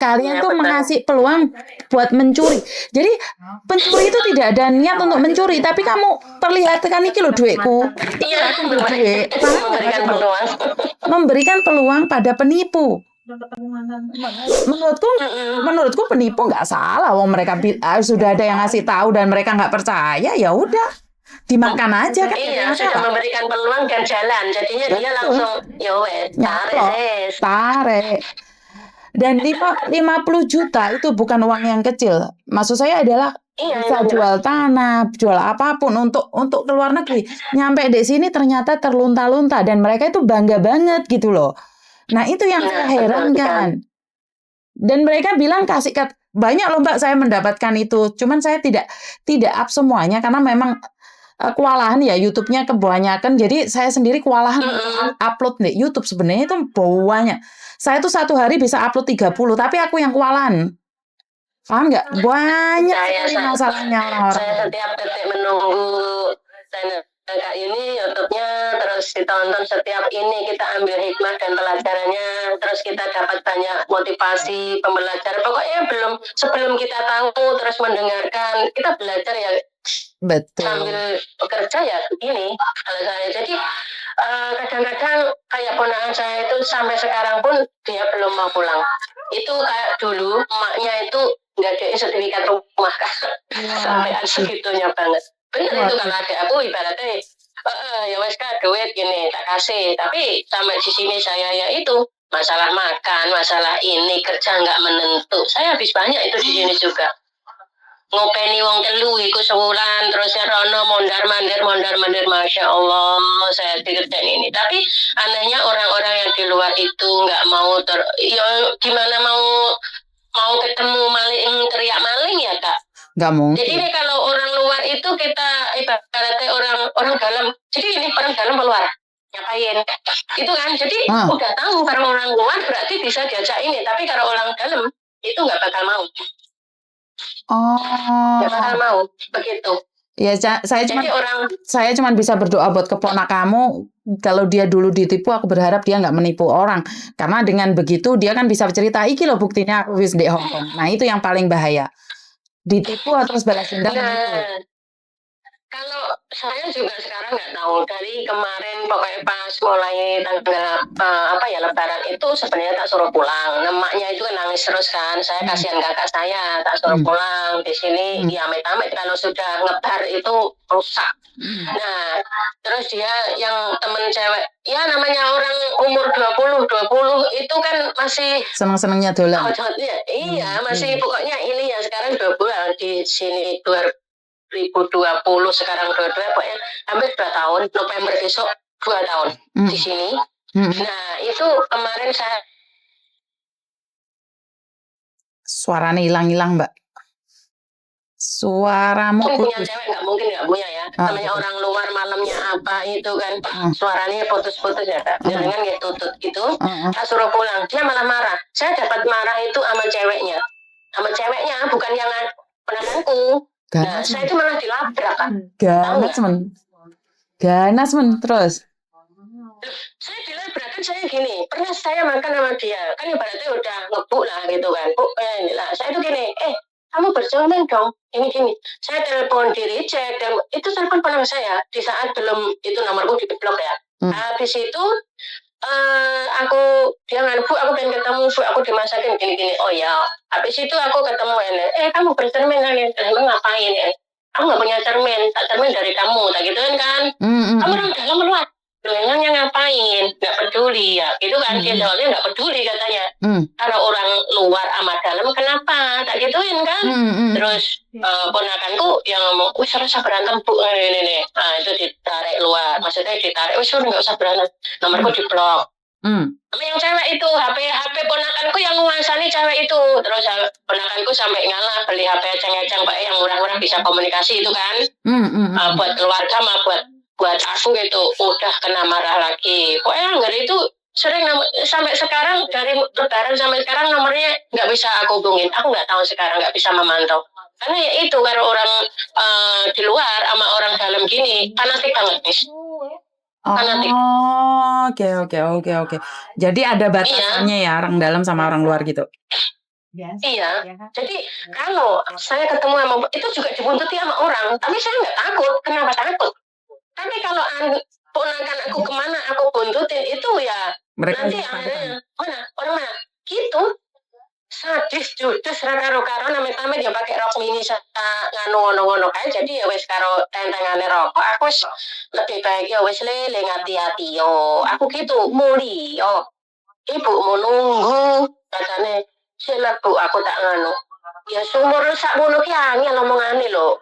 kalian Iya, tuh betul. mengasih peluang buat mencuri. Jadi pencuri itu tidak ada niat untuk mencuri, tapi kamu perlihatkan iki loh duitku. Iya, Aku duit. Paham nggak memberikan maksudku? peluang. Memberikan peluang pada penipu. Menurutku Mm-mm. menurutku penipu nggak salah. Wong mereka sudah ada yang ngasih tahu dan mereka nggak percaya, ya udah dimakan aja kan. Iya, sudah memberikan peluang dan jalan. Jadinya dia Betul. langsung ya wes, tarik Nyaplok, ses. tarik. Dan 50 juta itu bukan uang yang kecil. Maksud saya adalah Iya, bisa emang. jual tanah, jual apapun untuk ke luar negeri. Nyampe di sini ternyata terlunta-lunta dan mereka itu bangga banget gitu loh. Nah, itu yang Nah, saya betul herankan. Dan mereka bilang kasih banyak loh Mbak saya mendapatkan itu. Cuman saya tidak up semuanya karena memang kewalahan ya YouTube-nya kebanyakan. Jadi saya sendiri kewalahan untuk upload di YouTube sebenarnya itu banyak. Saya tuh satu hari bisa upload 30, tapi aku yang kewalahan. Paham nggak? Banyak sekali masalahnya orang-orang. Saya setiap detik menunggu channel Kak ini YouTube-nya, terus ditonton setiap ini, kita ambil hikmah dan pelajarannya, terus kita dapat banyak motivasi, pembelajaran. Pokoknya sebelum kita tahu, terus mendengarkan, kita belajar ya. Betul. Sambil bekerja ya begini kalau saya. Jadi kadang-kadang kayak ponakan saya itu sampai sekarang pun dia belum mau pulang. Itu kayak dulu emaknya itu nggak ada sertifikat rumah kan. Sampai segitunya banget. Bener itu kalau ada aku ibaratnya ya wes Kak duit gini tak kasih. Tapi sampai di sini saya ya itu masalah makan, masalah ini kerja nggak menentu. Saya habis banyak itu di sini juga. Ngopeni wong telu iku sewulan terus rono mondar-mandir Masya Allah saya dikerjain ini. Tapi anehnya orang-orang yang di luar itu nggak mau ya gimana mau ketemu maling teriak maling ya Kak. Nggak mungkin. Jadi ini kalau orang luar itu kita ibaratnya orang dalam. Jadi ini orang dalam keluar ngapain itu kan. Jadi udah tahu kalau orang luar berarti bisa diajak ini. Tapi kalau orang dalam itu nggak bakal mau. Nggak bakal mau begitu. Ya, saya cuma bisa berdoa buat keponakanmu. Kalau dia dulu ditipu, aku berharap dia nggak menipu orang. Karena dengan begitu dia kan bisa cerita, iki loh buktinya aku wis di Hongkong. Nah itu yang paling bahaya. Ditipu terus balas dendam. Kalau saya juga sekarang nggak tahu dari kemarin pokoknya pas mulai tanggal Lebaran itu sebenarnya tak suruh pulang. Emaknya itu nangis terus kan. Saya kasihan kakak saya tak suruh pulang di sini. Ya amit-amit kalau sudah ngebar itu rusak. Nah terus dia yang temen cewek ya namanya orang umur 20 itu kan masih seneng-senengnya dolan. Iya masih pokoknya ini ya sekarang 20 di sini 2020 sekarang 22 pokoknya hampir 2 tahun. November besok 2 tahun di sini. Nah itu kemarin saya suaranya hilang-hilang Mbak. Suaramu punya cewek nggak mungkin nggak punya ya. Namanya orang luar malamnya apa itu kan suaranya putus-putus ya Kak. Jangan kayak tutut gitu. Saya suruh pulang dia malah marah. Saya dapat marah itu sama ceweknya bukan yang ponakanku. Nah, saya itu malah dilabrak kan. Ganas men terus. Saya dilabrak kan saya gini. Pernah saya makan sama dia. Kan ibaratnya udah ngebuk lah gitu kan. Saya itu gini. Kamu berjalan dong. Ini. Saya telepon di reject. Itu telepon ponakan saya. Di saat belum itu nomorku diblok ya. Habis itu dia ngan Bu aku pengen ketemu Bu aku dimasakin gini oh ya habis itu aku ketemu kamu bercermin kan emang ngapain ya aku nggak punya cermin tak cermin dari kamu tak gituin kan kamu orang dalam luar emangnya ngapain nggak peduli ya gitu kan dia jawabnya nggak peduli katanya kalau orang luar sama dalam kenapa tak gituin kan terus ponakanku yang ngomong wis rasa berantem Bu ini nah itu ditarik luar maksudnya ditarik wis nggak usah berantem nomorku diblok sama yang cewek itu HP ponakanku yang nguasani cewek itu terus ponakanku sampai ngalah beli HP eceng-eceng Pak yang murah-murah bisa komunikasi itu kan buat keluarga mah buat aku gitu udah kena marah lagi pokoknya nggak itu sering sampai sekarang dari Lebaran sampai sekarang nomornya nggak bisa aku hubungin aku nggak tahu sekarang nggak bisa memantau karena ya itu kalau orang di luar sama orang dalam gini fanatik banget nih fanatik. Oke. Jadi ada batasannya ya orang dalam sama orang luar gitu. Iya, jadi kalau saya ketemu sama itu juga dibuntuti sama orang, tapi saya nggak takut. Kenapa takut? Tapi kalau ponakan aku kemana aku buntutin itu ya Mereka nanti akhirnya mana orang mana gitu sadis judes ra karo amit-amit ya pakai rok mini serta nganu ngono-ngono kae jadi ya wis karo tentengane rokok aku wis lebih baik ya wis lele hati-hati yo aku gitu muli yo ibu mau nunggu katanya sila bu aku tak nganu ya sumur sak ngono ki angel omongane lho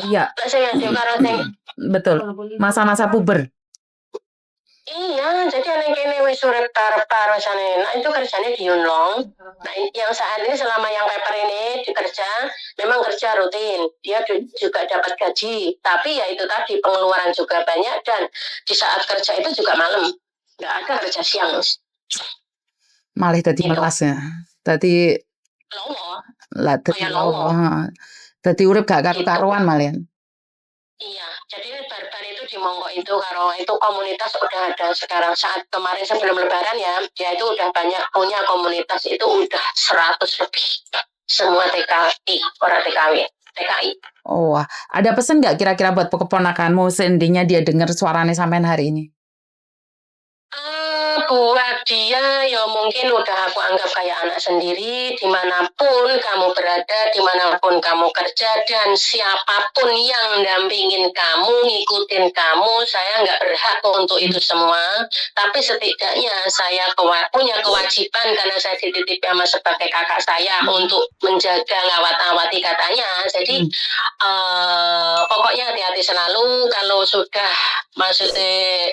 Iya, nek sing ngadep karo sing betul. Masa-masa puber. iya, jadi anak kene wis urip karo sana. Nah, itu kerjanya di Yunlong. Nah, yang saat ini selama yang paper ini dikerja, memang kerja rutin. Dia juga dapat gaji, tapi ya itu tadi pengeluaran juga banyak dan di saat kerja itu juga malam. Nggak ada kerja siang. Malah tadi Gitu. melas ya. Tadi Lowo. lah tadi Kayak lowo. Tadi urip gak karu-karuan malah. Iya, jadi barbar itu di Monggo itu karo itu komunitas udah ada sekarang saat kemarin sebelum Lebaran ya, dia itu udah banyak punya komunitas itu udah 100 lebih semua TKI orang TKI. Oh, ada pesan nggak kira-kira buat keponakanmu seandainya dia dengar suaranya sampean hari ini? Buat dia ya mungkin udah aku anggap kayak anak sendiri dimanapun kamu berada, dimanapun kamu kerja dan siapapun yang dampingin kamu, ngikutin kamu, saya nggak berhak untuk itu semua, tapi setidaknya saya punya kewajiban karena saya dititip sama sebagai kakak saya untuk menjaga ngawat-ngawati katanya, jadi pokoknya hati-hati selalu kalau sudah maksudnya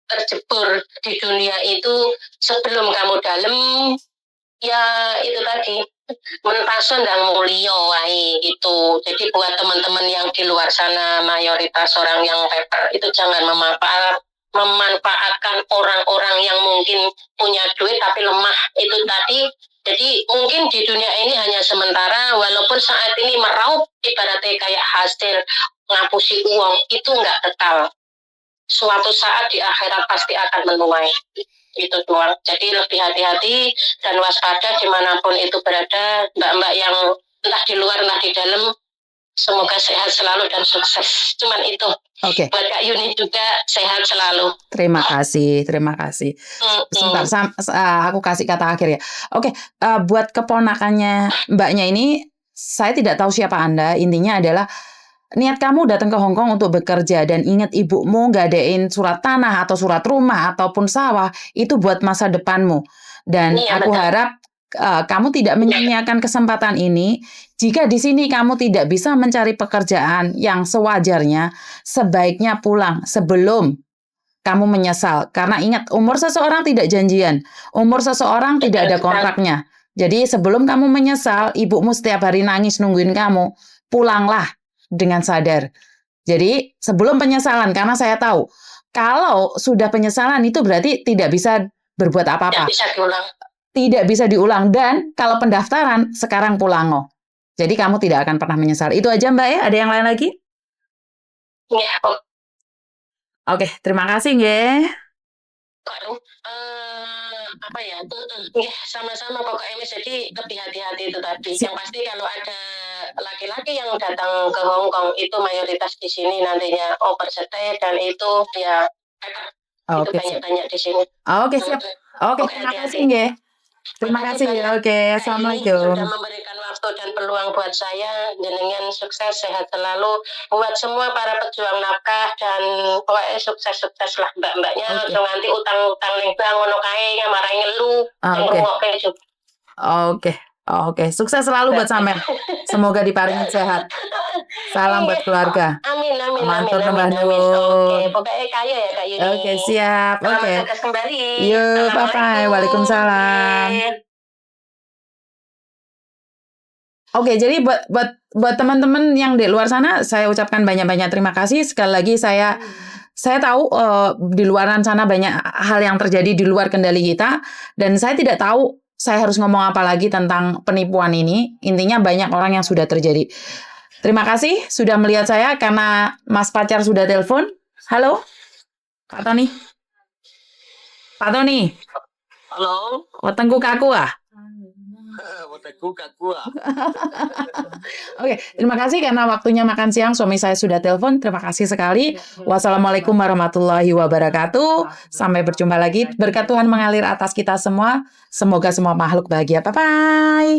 terjebur di dunia itu sebelum kamu dalam ya itu tadi mentasun dan mulio wae gitu. Jadi buat teman-teman yang di luar sana mayoritas orang yang paper itu jangan memanfaatkan orang-orang yang mungkin punya duit tapi lemah itu tadi. Jadi mungkin di dunia ini hanya sementara walaupun saat ini meraup ibaratnya kayak hasil ngapusi uang itu nggak kekal. Suatu saat di akhirat pasti akan menuai itu doang. Jadi lebih hati-hati dan waspada dimanapun itu berada, mbak-mbak yang entah di luar entah di dalam, semoga sehat selalu dan sukses. Cuman itu. Oke. Buat Kak Yuni juga sehat selalu. Terima kasih. Sebentar, aku kasih kata akhir ya. Oke, buat keponakannya mbaknya ini, saya tidak tahu siapa Anda. Intinya adalah niat kamu datang ke Hong Kong untuk bekerja dan ingat ibumu ngadain surat tanah atau surat rumah ataupun sawah itu buat masa depanmu. Dan aku harap kamu tidak menyia-nyiakan kesempatan ini. Jika di sini kamu tidak bisa mencari pekerjaan yang sewajarnya, sebaiknya pulang sebelum kamu menyesal. Karena ingat, umur seseorang tidak janjian. Umur seseorang tidak ada kontraknya. Jadi sebelum kamu menyesal, ibumu setiap hari nangis nungguin kamu, pulanglah dengan sadar. Jadi sebelum penyesalan, karena saya tahu kalau sudah penyesalan itu berarti tidak bisa berbuat apa-apa. Tidak bisa diulang. Dan kalau pendaftaran sekarang pulango. Jadi kamu tidak akan pernah menyesal. Itu aja Mbak ya. Ada yang lain lagi? Ya. Oke, terima kasih ya. Apa ya? Sama-sama pokoknya jadi lebih hati-hati itu tadi. Yang pasti kalau ada laki-laki yang datang ke Hong Kong itu mayoritas di sini nantinya overstay dan itu ya itu banyak-banyak di sini. Oke, siap. Oke, terima kasih ya. Terima kasih ya. Oke, assalamualaikum. Sudah memberikan waktu dan peluang buat saya. Jenengan sukses, sehat selalu. Buat semua para pejuang nafkah dan pokoknya sukses-sukses lah mbak-mbaknya. Okay. Nanti utang-utang ning bang ngono kae ngamarahi ngelu. Oke, sukses selalu buat sampean. Semoga diparingi sehat. Salam buat keluarga. Amin. Oke, pokoknya kaya ya Kak Yuni. Oke, siap. Oke. Kembali. Yuk, bye-bye. Waalaikumsalam. Oke, jadi buat teman-teman yang di luar sana, saya ucapkan banyak-banyak terima kasih. Sekali lagi saya tahu di luar sana banyak hal yang terjadi di luar kendali kita, dan saya tidak tahu saya harus ngomong apa lagi tentang penipuan ini. Intinya banyak orang yang sudah terjadi. Terima kasih sudah melihat saya karena Mas Pacar sudah telepon. Halo, Pak Tony. Pak Tony. Halo. Wetengku kaku ah. Oke, terima kasih karena waktunya makan siang suami saya sudah telepon. Terima kasih sekali. Wassalamualaikum warahmatullahi wabarakatuh. Sampai berjumpa lagi. Berkat Tuhan mengalir atas kita semua. Semoga semua makhluk bahagia. Bye-bye.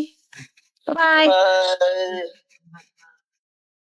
Bye-bye.